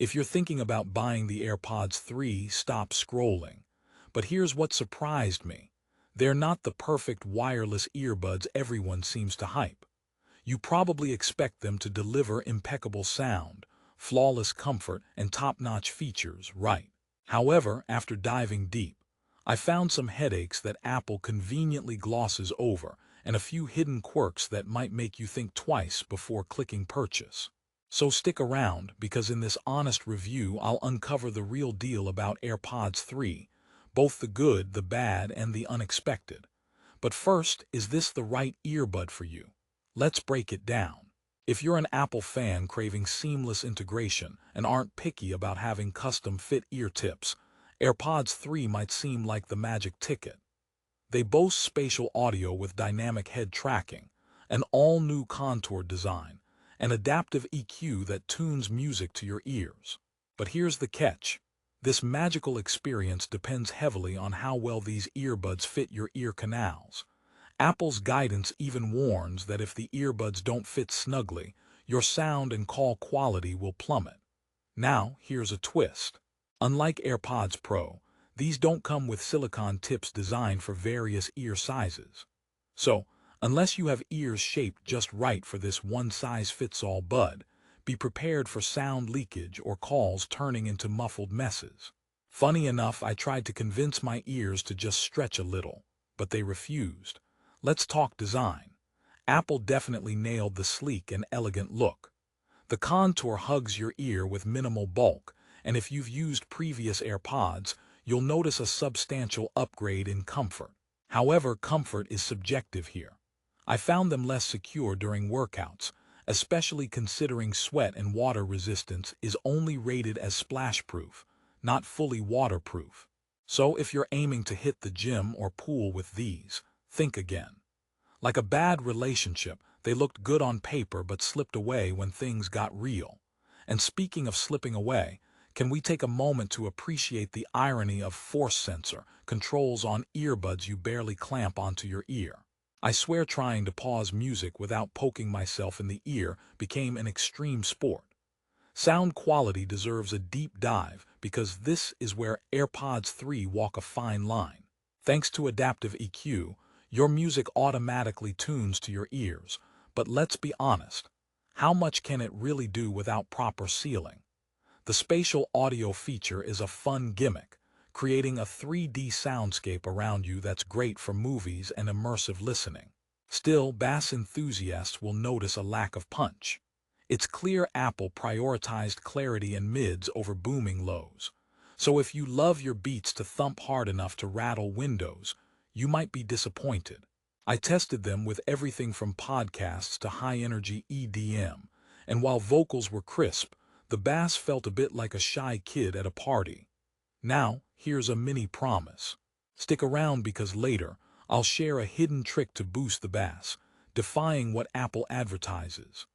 If you're thinking about buying the AirPods 3, stop scrolling. But here's what surprised me. They're not the perfect wireless earbuds everyone seems to hype. You probably expect them to deliver impeccable sound, flawless comfort, and top-notch features, right? However, after diving deep, I found some headaches that Apple conveniently glosses over and a few hidden quirks that might make you think twice before clicking purchase. So stick around, because in this honest review I'll uncover the real deal about AirPods 3, both the good, the bad, and the unexpected. But first, is this the right earbud for you? Let's break it down. If you're an Apple fan craving seamless integration and aren't picky about having custom-fit ear tips, AirPods 3 might seem like the magic ticket. They boast spatial audio with dynamic head tracking, an all-new contour design, and adaptive EQ that tunes music to your ears. But here's the catch. This magical experience depends heavily on how well these earbuds fit your ear canals. Apple's guidance even warns that if the earbuds don't fit snugly, your sound and call quality will plummet. Now, here's a twist. Unlike AirPods Pro, these don't come with silicone tips designed for various ear sizes. So, unless you have ears shaped just right for this one-size-fits-all bud, be prepared for sound leakage or calls turning into muffled messes. Funny enough, I tried to convince my ears to just stretch a little, but they refused. Let's talk design. Apple definitely nailed the sleek and elegant look. The contour hugs your ear with minimal bulk, and if you've used previous AirPods, you'll notice a substantial upgrade in comfort. However, comfort is subjective here. I found them less secure during workouts, especially considering sweat and water resistance is only rated as splash-proof, not fully waterproof. So if you're aiming to hit the gym or pool with these, think again. Like a bad relationship, they looked good on paper but slipped away when things got real. And speaking of slipping away, can we take a moment to appreciate the irony of force sensor controls on earbuds you barely clamp onto your ear? I swear trying to pause music without poking myself in the ear became an extreme sport. Sound quality deserves a deep dive because this is where AirPods 3 walk a fine line. Thanks to adaptive EQ, your music automatically tunes to your ears, but let's be honest, how much can it really do without proper sealing? The spatial audio feature is a fun gimmick, creating a 3D soundscape around you that's great for movies and immersive listening. Still, bass enthusiasts will notice a lack of punch. It's clear Apple prioritized clarity and mids over booming lows. So if you love your beats to thump hard enough to rattle windows, you might be disappointed. I tested them with everything from podcasts to high-energy EDM, and while vocals were crisp, the bass felt a bit like a shy kid at a party. Now, here's a mini promise. Stick around because later, I'll share a hidden trick to boost the bass, defying what Apple advertises.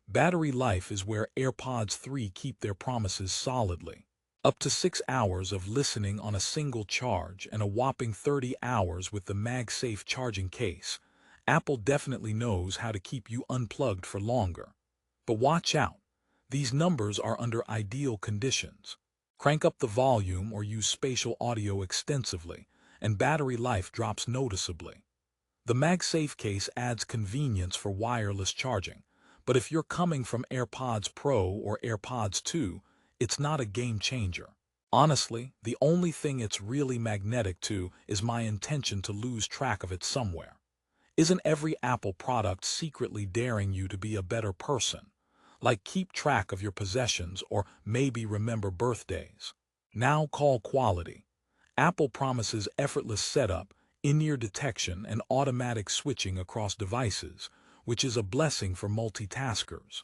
Battery life is where AirPods 3 keep their promises solidly. Up to 6 hours of listening on a single charge and a whopping 30 hours with the MagSafe charging case. Apple definitely knows how to keep you unplugged for longer. But watch out. These numbers are under ideal conditions. Crank up the volume or use spatial audio extensively, and battery life drops noticeably. The MagSafe case adds convenience for wireless charging, but if you're coming from AirPods Pro or AirPods 2, it's not a game changer. Honestly, the only thing it's really magnetic to is my intention to lose track of it somewhere. Isn't every Apple product secretly daring you to be a better person? Like keep track of your possessions or maybe remember birthdays. Now call quality. Apple promises effortless setup, in-ear detection, and automatic switching across devices, which is a blessing for multitaskers.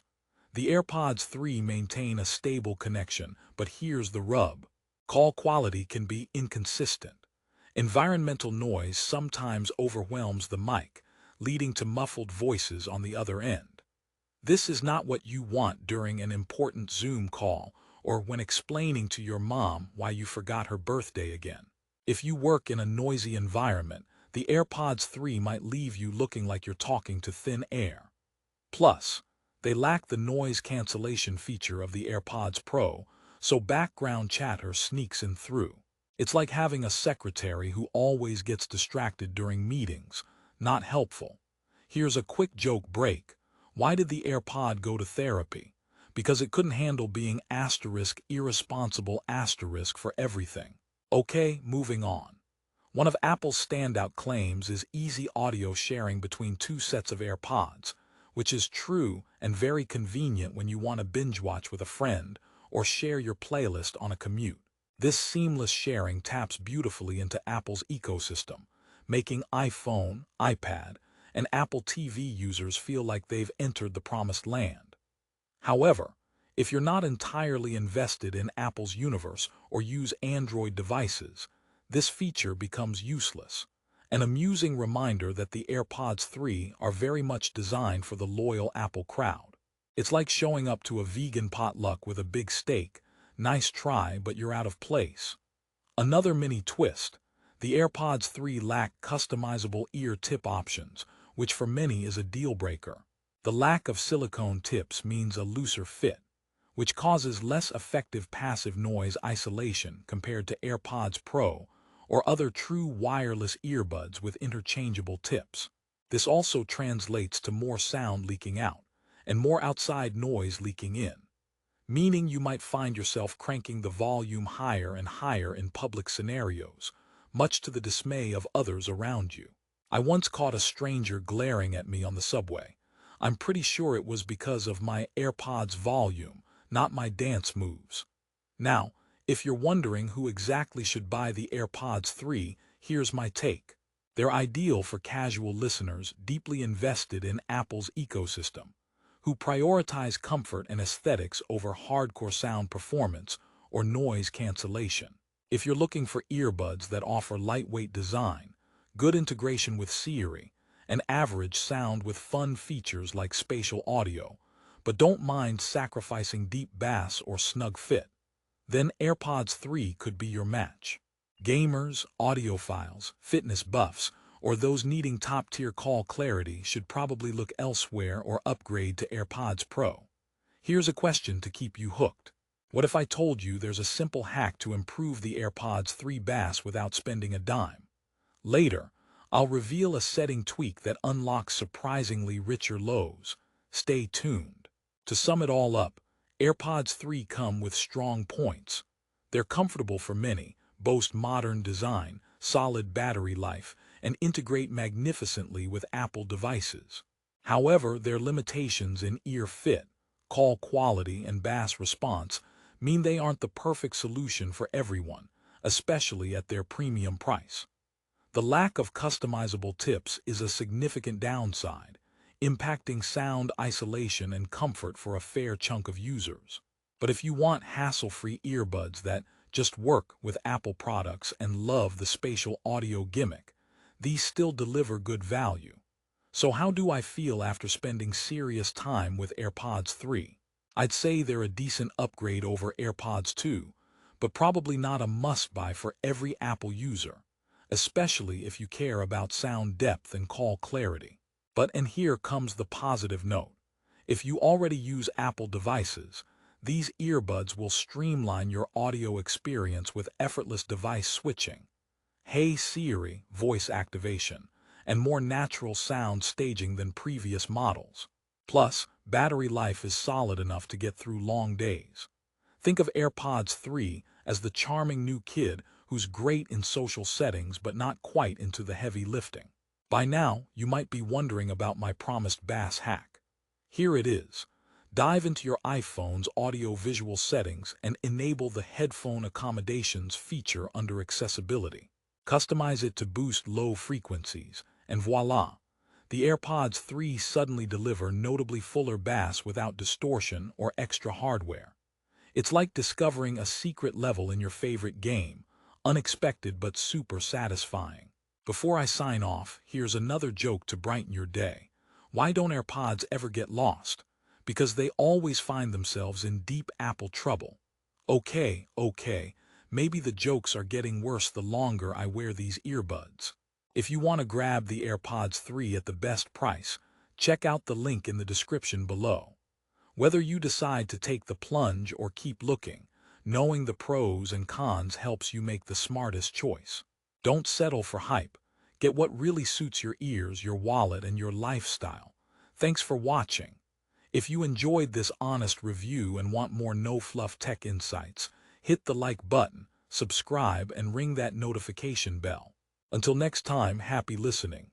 The AirPods 3 maintain a stable connection, but here's the rub. Call quality can be inconsistent. Environmental noise sometimes overwhelms the mic, leading to muffled voices on the other end. This is not what you want during an important Zoom call or when explaining to your mom why you forgot her birthday again. If you work in a noisy environment, the AirPods 3 might leave you looking like you're talking to thin air. Plus, they lack the noise cancellation feature of the AirPods Pro, so background chatter sneaks in through. It's like having a secretary who always gets distracted during meetings. Not helpful. Here's a quick joke break. Why did the AirPod go to therapy? Because it couldn't handle being irresponsible for everything. Okay, moving on. One of Apple's standout claims is easy audio sharing between two sets of AirPods, which is true and very convenient when you want to binge watch with a friend or share your playlist on a commute. This seamless sharing taps beautifully into Apple's ecosystem, making iPhone, iPad, and Apple TV users feel like they've entered the promised land. However, if you're not entirely invested in Apple's universe or use Android devices, this feature becomes useless. An amusing reminder that the AirPods 3 are very much designed for the loyal Apple crowd. It's like showing up to a vegan potluck with a big steak. Nice try, but you're out of place. Another mini twist. The AirPods 3 lack customizable ear tip options, which for many is a deal breaker. The lack of silicone tips means a looser fit, which causes less effective passive noise isolation compared to AirPods Pro or other true wireless earbuds with interchangeable tips. This also translates to more sound leaking out and more outside noise leaking in, meaning you might find yourself cranking the volume higher and higher in public scenarios, much to the dismay of others around you. I once caught a stranger glaring at me on the subway. I'm pretty sure it was because of my AirPods volume, not my dance moves. Now, if you're wondering who exactly should buy the AirPods 3, here's my take. They're ideal for casual listeners deeply invested in Apple's ecosystem, who prioritize comfort and aesthetics over hardcore sound performance or noise cancellation. If you're looking for earbuds that offer lightweight design, good integration with Siri, and average sound with fun features like spatial audio, but don't mind sacrificing deep bass or snug fit, then AirPods 3 could be your match. Gamers, audiophiles, fitness buffs, or those needing top-tier call clarity should probably look elsewhere or upgrade to AirPods Pro. Here's a question to keep you hooked. What if I told you there's a simple hack to improve the AirPods 3 bass without spending a dime? Later, I'll reveal a setting tweak that unlocks surprisingly richer lows. Stay tuned. To sum it all up, AirPods 3 come with strong points. They're comfortable for many, boast modern design, solid battery life, and integrate magnificently with Apple devices. However, their limitations in ear fit, call quality, and bass response mean they aren't the perfect solution for everyone, especially at their premium price. The lack of customizable tips is a significant downside, impacting sound isolation and comfort for a fair chunk of users. But if you want hassle-free earbuds that just work with Apple products and love the spatial audio gimmick, these still deliver good value. So how do I feel after spending serious time with AirPods 3? I'd say they're a decent upgrade over AirPods 2, but probably not a must-buy for every Apple user, especially if you care about sound depth and call clarity. And here comes the positive note. If you already use Apple devices, these earbuds will streamline your audio experience with effortless device switching, Hey Siri voice activation, and more natural sound staging than previous models. Plus, battery life is solid enough to get through long days. Think of AirPods 3 as the charming new kid who's great in social settings but not quite into the heavy lifting. By now, you might be wondering about my promised bass hack. Here it is. Dive into your iPhone's audio-visual settings and enable the headphone accommodations feature under accessibility. Customize it to boost low frequencies, and voila! The AirPods 3 suddenly deliver notably fuller bass without distortion or extra hardware. It's like discovering a secret level in your favorite game, unexpected but super satisfying. Before I sign off, here's another joke to brighten your day. Why don't AirPods ever get lost? Because they always find themselves in deep Apple trouble. Okay, maybe the jokes are getting worse the longer I wear these earbuds. If you want to grab the AirPods 3 at the best price, check out the link in the description below. Whether you decide to take the plunge or keep looking, Knowing the pros and cons helps you make the smartest choice. Don't settle for hype. Get what really suits your ears, your wallet, and your lifestyle. Thanks for watching. If you enjoyed this honest review and want more no-fluff tech insights, hit the like button, subscribe, and ring that notification bell. Until next time, happy listening.